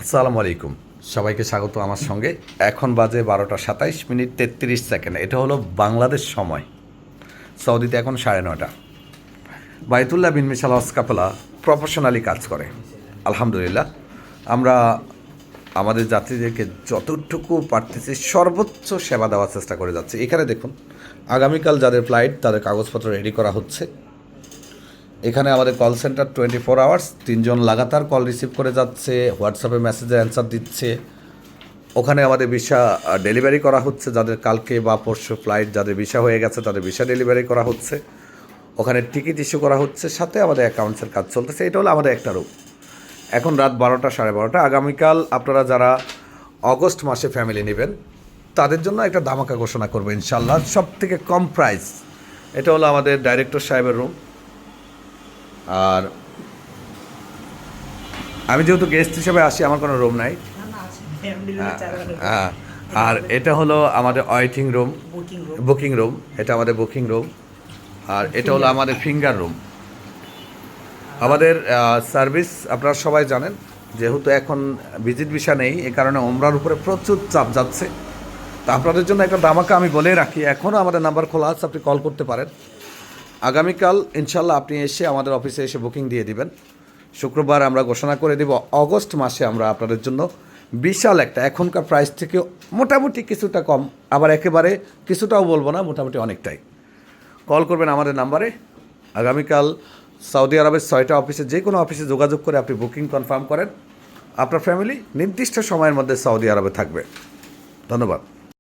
আসসালামু আলাইকুম, সবাইকে স্বাগত আমার সঙ্গে। এখন বাজে 12টা 27 মিনিট 33 সেকেন্ড। এটা হলো বাংলাদেশ সময়। সৌদিতে এখন 9:30। বায়তুল্লাহ বিন মিশাল হজ কাফেলা প্রফেশনালি কাজ করে। আলহামদুলিল্লাহ, আমরা আমাদের যাত্রীদেরকে যতটুকু পারতেছি সর্বোচ্চ সেবা দেওয়ার চেষ্টা করে যাচ্ছি। এখানে দেখুন, আগামীকাল যাদের ফ্লাইট তাদের কাগজপত্র রেডি করা হচ্ছে। এখানে আমাদের কল সেন্টার 24 আওয়ার্স, 3জন লাগাতার কল রিসিভ করে যাচ্ছে, হোয়াটসঅ্যাপে মেসেজে অ্যান্সার দিচ্ছে। ওখানে আমাদের ভিসা ডেলিভারি করা হচ্ছে, যাদের কালকে বা পরশু ফ্লাইট, যাদের ভিসা হয়ে গেছে তাদের ভিসা ডেলিভারি করা হচ্ছে। ওখানে টিকিট ইস্যু করা হচ্ছে, সাথে আমাদের অ্যাকাউন্টসের কাজ চলতেছে। এটা হলো আমাদের একটা রূপ। এখন রাত 12টা 12:30। আগামীকাল আপনারা যারা অগস্ট মাসে ফ্যামিলি নেবেন তাদের জন্য একটা ধামাকা ঘোষণা করবো ইনশাল্লাহ, সব থেকে কম প্রাইস। এটা হলো আমাদের ডাইরেক্টর সাহেবের রুম। আর আমি যেহেতু গেস্ট হিসেবে আসি, আমার কোনো রুম নাই। হ্যাঁ, আর এটা হলো আমাদের ওয়েটিং রুম, বুকিং রুম। এটা আমাদের বুকিং রুম। আর এটা হলো আমাদের ফিঙ্গার রুম। আমাদের সার্ভিস আপনারা সবাই জানেন, যেহেতু এখন ভিজিট ভিসা নেই, এ কারণে ওমরার উপরে প্রচুর চাপ যাচ্ছে। তা আপনাদের জন্য একটা ধামাকা আমি বলে রাখি, এখনও আমাদের নাম্বার খোলা আছে, আপনি কল করতে পারেন। আগামীকাল ইনশাল্লাহ আপনি এসে আমাদের অফিসে এসে বুকিং দিয়ে দিবেন। শুক্রবার আমরা ঘোষণা করে দেব অগস্ট মাসে আমরা আপনাদের জন্য বিশাল একটা, এখনকার প্রাইস থেকে মোটামুটি কিছুটা কম, আবার একেবারে কিছুটাও বলবো না, মোটামুটি অনেকটাই। কল করবেন আমাদের নাম্বারে। আগামীকাল সৌদি আরবের 6টা অফিসে, যে কোনো অফিসে যোগাযোগ করে আপনি বুকিং কনফার্ম করেন। আপনার ফ্যামিলি নির্দিষ্ট সময়ের মধ্যে সৌদি আরবে থাকবে। ধন্যবাদ।